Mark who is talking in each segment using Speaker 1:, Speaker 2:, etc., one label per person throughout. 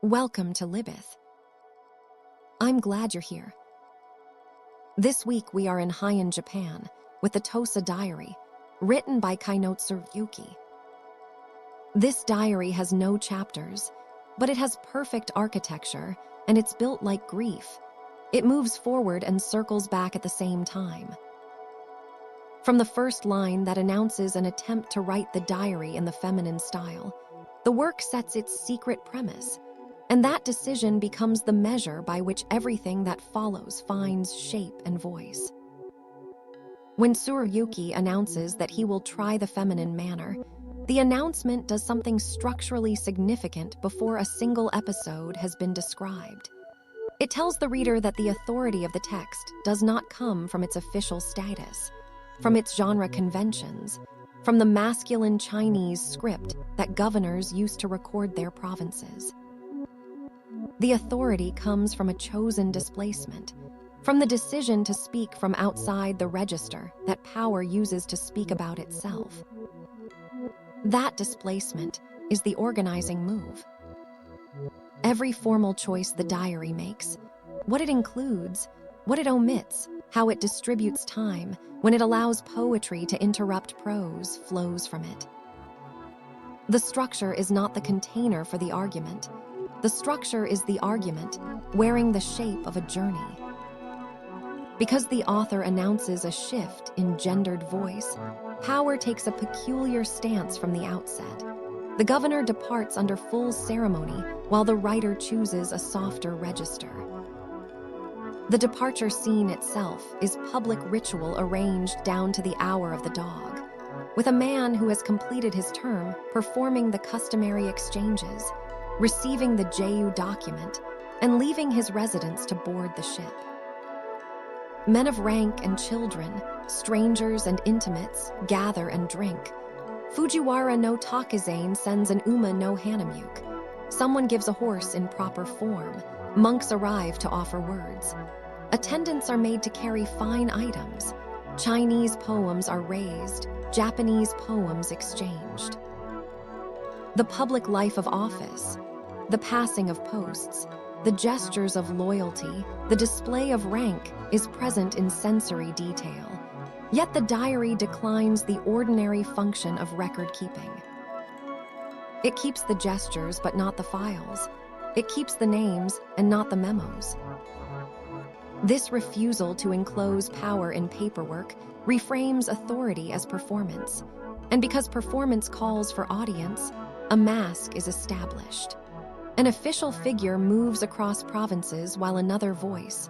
Speaker 1: Welcome to Libyth. I'm glad you're here. This week we are in Heian, Japan, with the Tosa Diary, written by Tsurayuki. This diary has no chapters, but it has perfect architecture, and it's built like grief. It moves forward and circles back at the same time. From the first line that announces an attempt to write the diary in the feminine style, the work sets its secret premise, and that decision becomes the measure by which everything that follows finds shape and voice. When Tsurayuki announces that he will try the feminine manner, the announcement does something structurally significant before a single episode has been described. It tells the reader that the authority of the text does not come from its official status, from its genre conventions, from the masculine Chinese script that governors used to record their provinces. The authority comes from a chosen displacement, from the decision to speak from outside the register that power uses to speak about itself. That displacement is the organizing move. Every formal choice the diary makes, what it includes, what it omits, how it distributes time, when it allows poetry to interrupt prose, flows from it. The structure is not the container for the argument. The structure is the argument, wearing the shape of a journey. Because the author announces a shift in gendered voice, power takes a peculiar stance from the outset. The governor departs under full ceremony, while the writer chooses a softer register. The departure scene itself is public ritual arranged down to the hour of the dog, with a man who has completed his term performing the customary exchanges, receiving the JU document, and leaving his residence to board the ship. Men of rank and children, strangers and intimates, gather and drink. Fujiwara no Takazane sends an Uma no Hanamyuke. Someone gives a horse in proper form. Monks arrive to offer words. Attendants are made to carry fine items. Chinese poems are raised, Japanese poems exchanged. The public life of office, the passing of posts, the gestures of loyalty, the display of rank is present in sensory detail. Yet the diary declines the ordinary function of record-keeping. It keeps the gestures but not the files. It keeps the names and not the memos. This refusal to enclose power in paperwork reframes authority as performance. And because performance calls for audience, a mask is established. An official figure moves across provinces while another voice,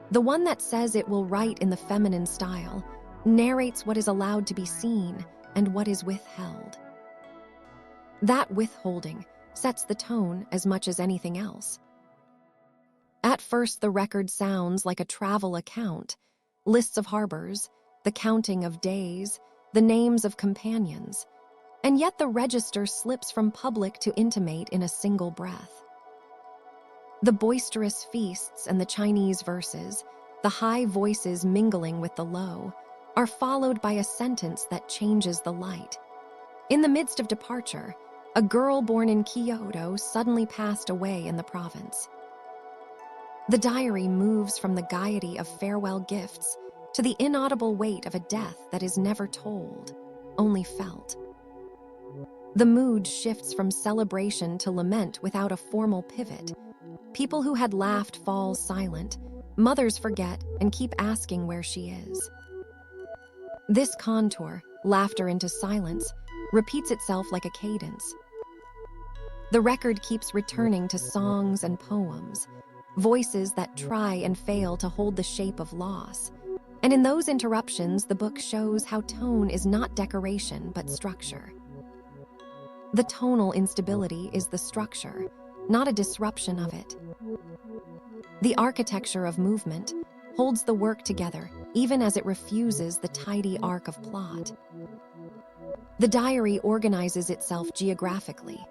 Speaker 1: the one that says it will write in the feminine style, narrates what is allowed to be seen and what is withheld. That withholding sets the tone as much as anything else. At first, the record sounds like a travel account, lists of harbors, the counting of days, the names of companions, and yet the register slips from public to intimate in a single breath. The boisterous feasts and the Chinese verses, the high voices mingling with the low, are followed by a sentence that changes the light. In the midst of departure, a girl born in Kyoto suddenly passed away in the province. The diary moves from the gaiety of farewell gifts to the inaudible weight of a death that is never told, only felt. The mood shifts from celebration to lament without a formal pivot. People who had laughed fall silent, mothers forget and keep asking where she is. This contour, laughter into silence, repeats itself like a cadence. The record keeps returning to songs and poems, voices that try and fail to hold the shape of loss. And in those interruptions, the book shows how tone is not decoration but structure. The tonal instability is the structure, not a disruption of it. The architecture of movement holds the work together, even as it refuses the tidy arc of plot. The diary organizes itself geographically.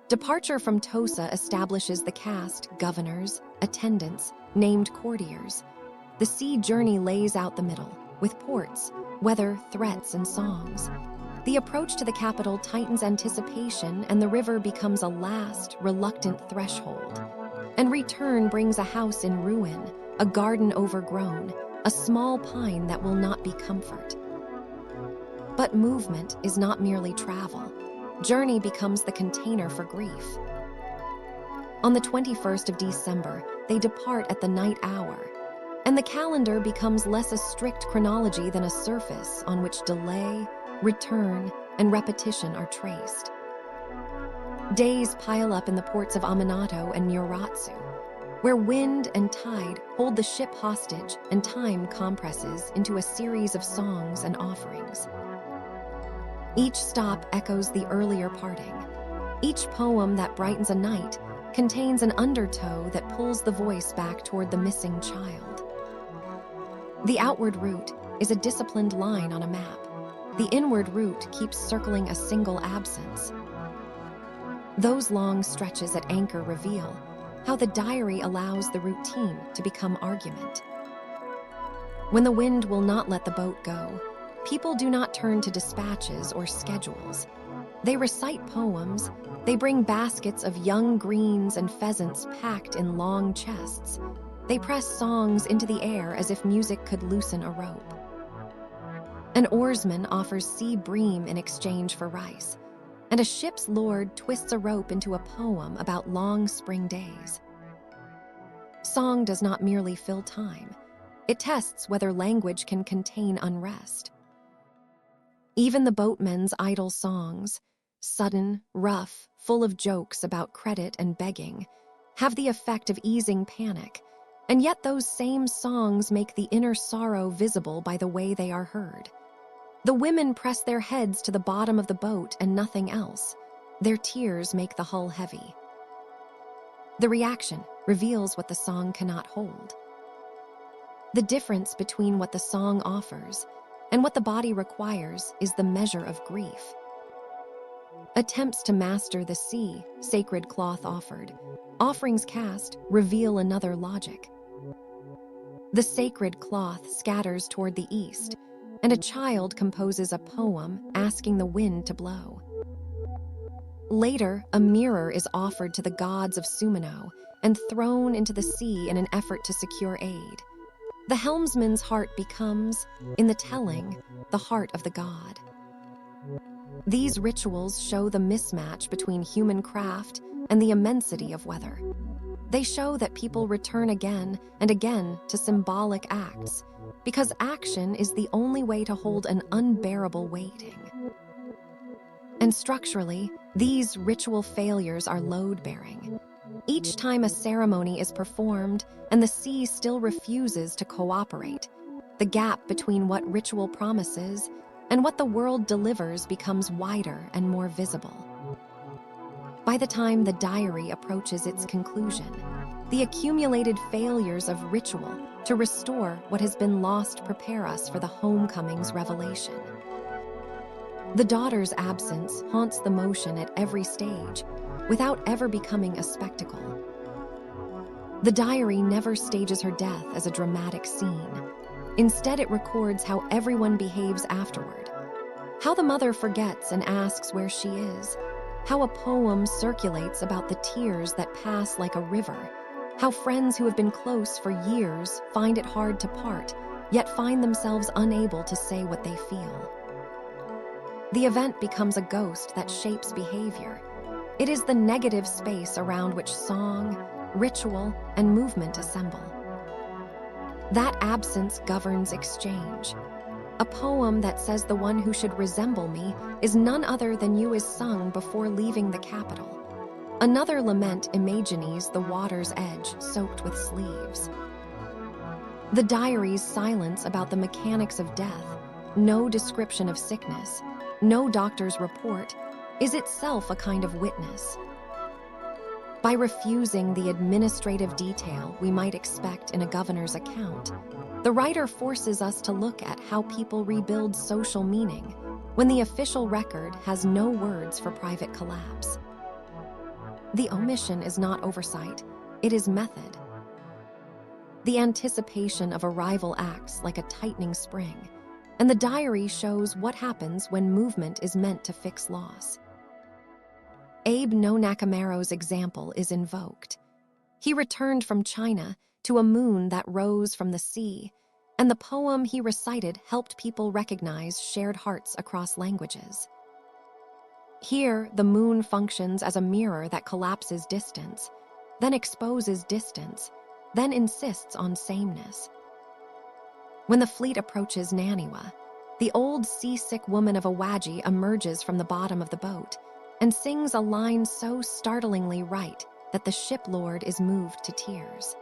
Speaker 1: Departure from Tosa establishes the cast, governors, attendants, named courtiers. The sea journey lays out the middle, with ports, weather, threats, and songs. The approach to the capital tightens anticipation, and the river becomes a last, reluctant threshold. And return brings a house in ruin, a garden overgrown, a small pine that will not be comfort. But movement is not merely travel. Journey becomes the container for grief. On the 21st of December, they depart at the night hour, and the calendar becomes less a strict chronology than a surface on which delay, return, and repetition are traced. Days pile up in the ports of Aminato and Muramatsu, where wind and tide hold the ship hostage and time compresses into a series of songs and offerings. Each stop echoes the earlier parting. Each poem that brightens a night contains an undertow that pulls the voice back toward the missing child. The outward route is a disciplined line on a map. The inward route keeps circling a single absence. Those long stretches at anchor reveal how the diary allows the routine to become argument. When the wind will not let the boat go, people do not turn to dispatches or schedules. They recite poems. They bring baskets of young greens and pheasants packed in long chests. They press songs into the air as if music could loosen a rope. An oarsman offers sea bream in exchange for rice, and a ship's lord twists a rope into a poem about long spring days. Song does not merely fill time. It tests whether language can contain unrest. Even the boatmen's idle songs, sudden, rough, full of jokes about credit and begging, have the effect of easing panic, and yet those same songs make the inner sorrow visible by the way they are heard. The women press their heads to the bottom of the boat and nothing else. Their tears make the hull heavy. The reaction reveals what the song cannot hold. The difference between what the song offers and what the body requires is the measure of grief. Attempts to master the sea, sacred cloth offered, offerings cast, reveal another logic. The sacred cloth scatters toward the east, and a child composes a poem asking the wind to blow. Later, a mirror is offered to the gods of Sumino and thrown into the sea in an effort to secure aid. The helmsman's heart becomes, in the telling, the heart of the god. These rituals show the mismatch between human craft and the immensity of weather. They show that people return again and again to symbolic acts, because action is the only way to hold an unbearable waiting. And structurally, these ritual failures are load-bearing. Each time a ceremony is performed and the sea still refuses to cooperate, the gap between what ritual promises and what the world delivers becomes wider and more visible. By the time the diary approaches its conclusion, the accumulated failures of ritual to restore what has been lost prepare us for the homecoming's revelation. The daughter's absence haunts the motion at every stage, without ever becoming a spectacle. The diary never stages her death as a dramatic scene. Instead, it records how everyone behaves afterward. How the mother forgets and asks where she is. How a poem circulates about the tears that pass like a river. How friends who have been close for years find it hard to part, yet find themselves unable to say what they feel. The event becomes a ghost that shapes behavior. It is the negative space around which song, ritual, and movement assemble. That absence governs exchange. A poem that says the one who should resemble me is none other than you is sung before leaving the capital. Another lament imagines the water's edge soaked with sleeves. The diary's silence about the mechanics of death, no description of sickness, no doctor's report, is itself a kind of witness. By refusing the administrative detail we might expect in a governor's account, the writer forces us to look at how people rebuild social meaning when the official record has no words for private collapse. The omission is not oversight, it is method. The anticipation of arrival acts like a tightening spring. and the diary shows what happens when movement is meant to fix loss. Abe no Nakamaro's example is invoked. He returned from China to a moon that rose from the sea, and the poem he recited helped people recognize shared hearts across languages. Here, the moon functions as a mirror that collapses distance, then exposes distance, then insists on sameness. When the fleet approaches Naniwa, the old seasick woman of Awaji emerges from the bottom of the boat and sings a line so startlingly right that the shiplord is moved to tears.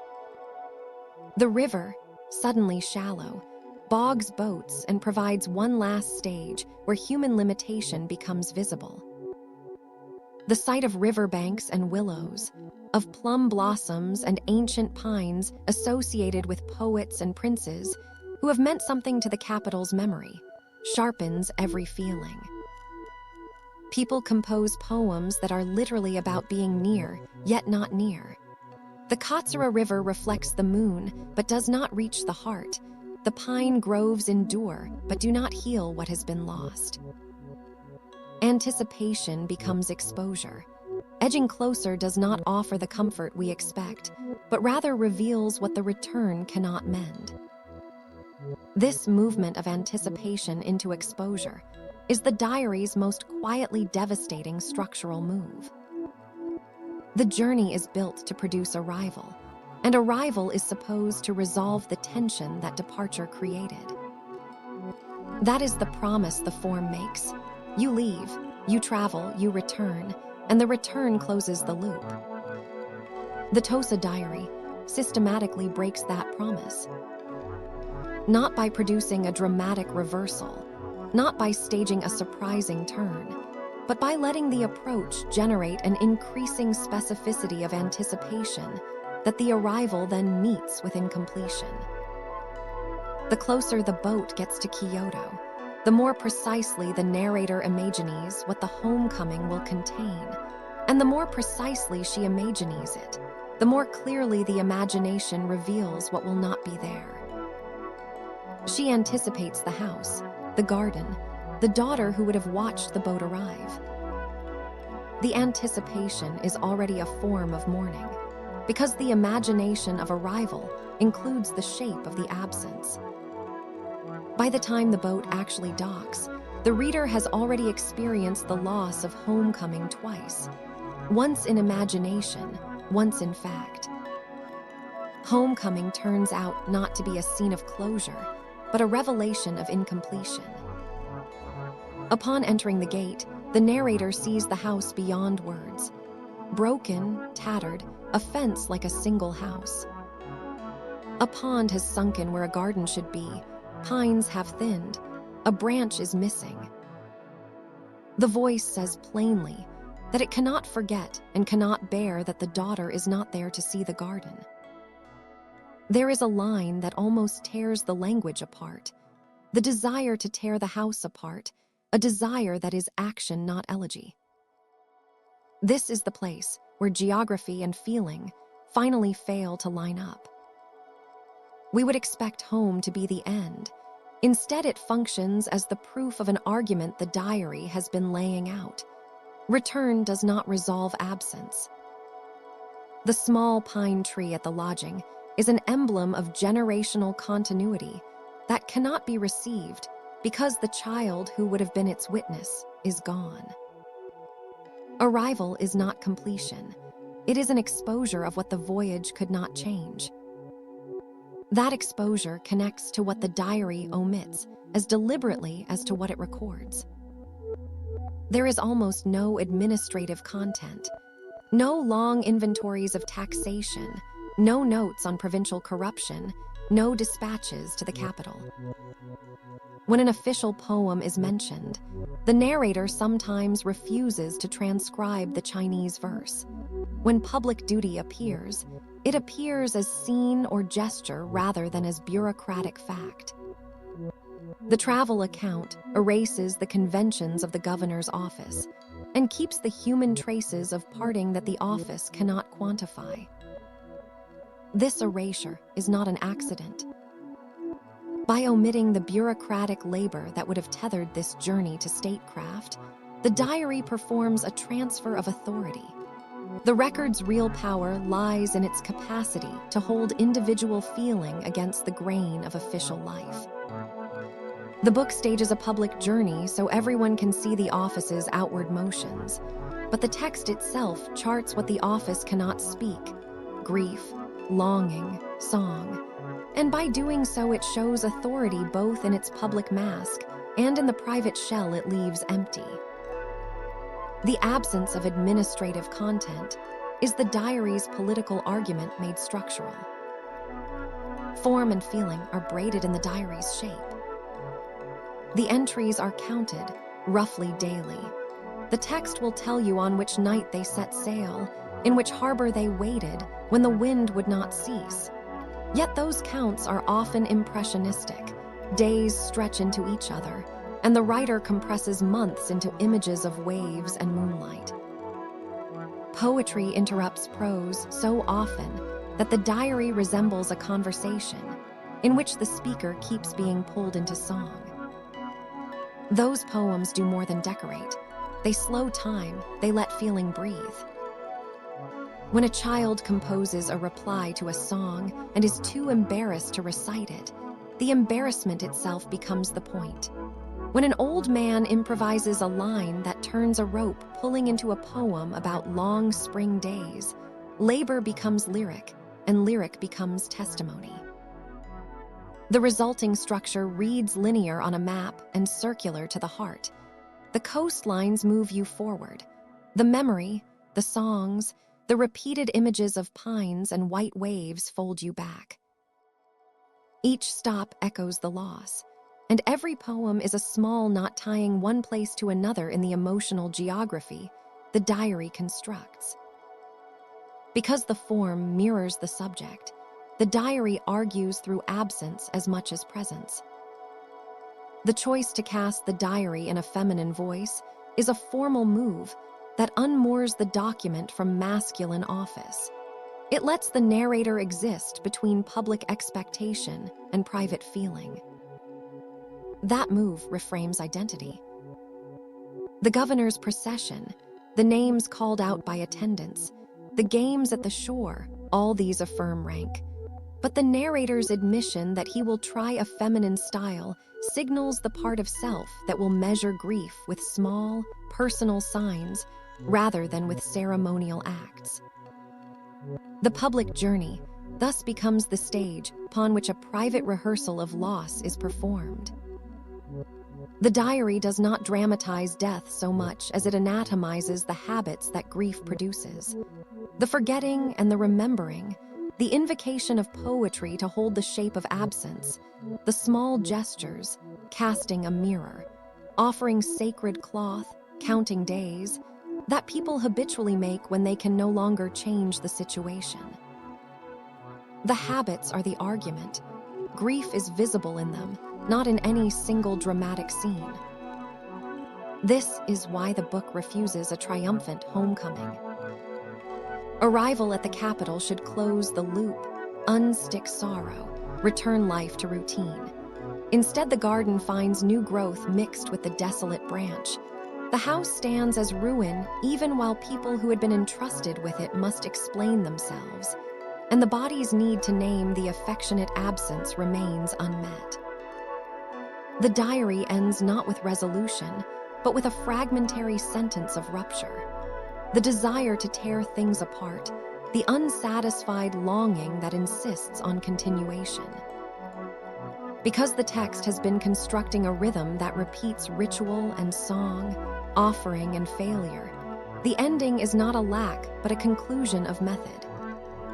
Speaker 1: The river, suddenly shallow, bogs boats and provides one last stage where human limitation becomes visible. The sight of riverbanks and willows, of plum blossoms and ancient pines associated with poets and princes who have meant something to the capital's memory, sharpens every feeling. People compose poems that are literally about being near, yet not near. The Katsura River reflects the moon, but does not reach the heart. The pine groves endure, but do not heal what has been lost. Anticipation becomes exposure. Edging closer does not offer the comfort we expect, but rather reveals what the return cannot mend. This movement of anticipation into exposure is the diary's most quietly devastating structural move. The journey is built to produce arrival, and arrival is supposed to resolve the tension that departure created. That is the promise the form makes. You leave, you travel, you return, and the return closes the loop. The Tosa Diary systematically breaks that promise. Not by producing a dramatic reversal, not by staging a surprising turn, but by letting the approach generate an increasing specificity of anticipation that the arrival then meets within completion. The closer the boat gets to Kyoto, the more precisely the narrator imagines what the homecoming will contain, and the more precisely she imagines it, the more clearly the imagination reveals what will not be there. She anticipates the house, the garden, the daughter who would have watched the boat arrive. The anticipation is already a form of mourning, because the imagination of arrival includes the shape of the absence. By the time the boat actually docks, the reader has already experienced the loss of homecoming twice, once in imagination, once in fact. Homecoming turns out not to be a scene of closure, but a revelation of incompletion. Upon entering the gate, the narrator sees the house beyond words. Broken, tattered, a fence like a single house. A pond has sunken where a garden should be. Pines have thinned. A branch is missing. The voice says plainly that it cannot forget and cannot bear that the daughter is not there to see the garden. There is a line that almost tears the language apart, the desire to tear the house apart, a desire that is action, not elegy. This is the place where geography and feeling finally fail to line up. We would expect home to be the end. Instead, it functions as the proof of an argument the diary has been laying out. Return does not resolve absence. The small pine tree at the lodging is an emblem of generational continuity that cannot be received because the child who would have been its witness is gone. Arrival is not completion. It is an exposure of what the voyage could not change. That exposure connects to what the diary omits as deliberately as to what it records. There is almost no administrative content, no long inventories of taxation, no notes on provincial corruption, no dispatches to the capital. When an official poem is mentioned, the narrator sometimes refuses to transcribe the Chinese verse. When public duty appears, it appears as scene or gesture rather than as bureaucratic fact. The travel account erases the conventions of the governor's office and keeps the human traces of parting that the office cannot quantify. This erasure is not an accident. By omitting the bureaucratic labor that would have tethered this journey to statecraft, the diary performs a transfer of authority. The record's real power lies in its capacity to hold individual feeling against the grain of official life. The book stages a public journey so everyone can see the office's outward motions, but the text itself charts what the office cannot speak: grief, longing, song. And by doing so, it shows authority both in its public mask and in the private shell it leaves empty. The absence of administrative content is the diary's political argument made structural. Form and feeling are braided in the diary's shape. The entries are counted, roughly daily. The text will tell you on which night they set sail, in which harbor they waited when the wind would not cease. Yet those counts are often impressionistic. Days stretch into each other, and the writer compresses months into images of waves and moonlight. Poetry interrupts prose so often that the diary resembles a conversation in which the speaker keeps being pulled into song. Those poems do more than decorate. They slow time, they let feeling breathe. When a child composes a reply to a song and is too embarrassed to recite it, the embarrassment itself becomes the point. When an old man improvises a line that turns a rope pulling into a poem about long spring days, labor becomes lyric, and lyric becomes testimony. The resulting structure reads linear on a map and circular to the heart. The coastlines move you forward. The memory, the songs, the repeated images of pines and white waves fold you back. Each stop echoes the loss, and every poem is a small knot tying one place to another in the emotional geography the diary constructs. Because the form mirrors the subject, the diary argues through absence as much as presence. The choice to cast the diary in a feminine voice is a formal move that unmoors the document from masculine office. It lets the narrator exist between public expectation and private feeling. That move reframes identity. The governor's procession, the names called out by attendants, the games at the shore, all these affirm rank. But the narrator's admission that he will try a feminine style signals the part of self that will measure grief with small, personal signs rather than with ceremonial acts. The public journey thus becomes the stage upon which a private rehearsal of loss is performed. The diary does not dramatize death so much as it anatomizes the habits that grief produces. The forgetting and the remembering, the invocation of poetry to hold the shape of absence, the small gestures, casting a mirror, offering sacred cloth, counting days, that people habitually make when they can no longer change the situation. The habits are the argument. Grief is visible in them, not in any single dramatic scene. This is why the book refuses a triumphant homecoming. Arrival at the capital should close the loop, unstick sorrow, return life to routine. Instead, the garden finds new growth mixed with the desolate branch. The house stands as ruin even while people who had been entrusted with it must explain themselves, and the body's need to name the affectionate absence remains unmet. The diary ends not with resolution, but with a fragmentary sentence of rupture. The desire to tear things apart, the unsatisfied longing that insists on continuation. Because the text has been constructing a rhythm that repeats ritual and song, offering and failure, the ending is not a lack but a conclusion of method.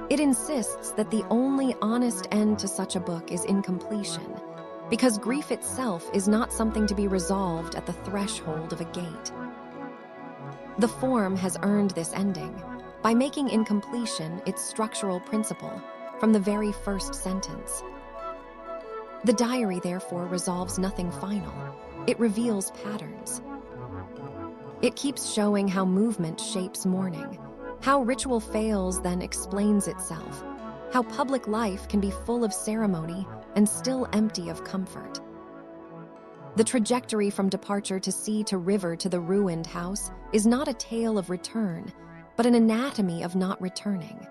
Speaker 1: It insists that the only honest end to such a book is incompletion, because grief itself is not something to be resolved at the threshold of a gate. The form has earned this ending by making incompletion its structural principle from the very first sentence. The diary, therefore, resolves nothing final. It reveals patterns. It keeps showing how movement shapes mourning, how ritual fails then explains itself, how public life can be full of ceremony and still empty of comfort. The trajectory from departure to sea to river to the ruined house is not a tale of return, but an anatomy of not returning.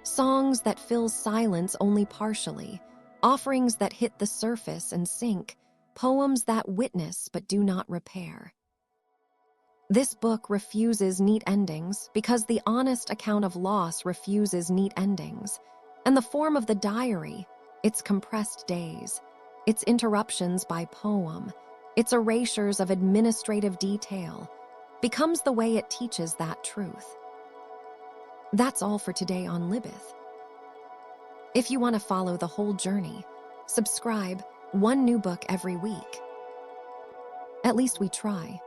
Speaker 1: Songs that fill silence only partially, offerings that hit the surface and sink, poems that witness but do not repair. This book refuses neat endings because the honest account of loss refuses neat endings, and the form of the diary, its compressed days, its interruptions by poem, its erasures of administrative detail, becomes the way it teaches that truth. That's all for today on Libyth. If you want to follow the whole journey, subscribe, one new book every week. At least we try.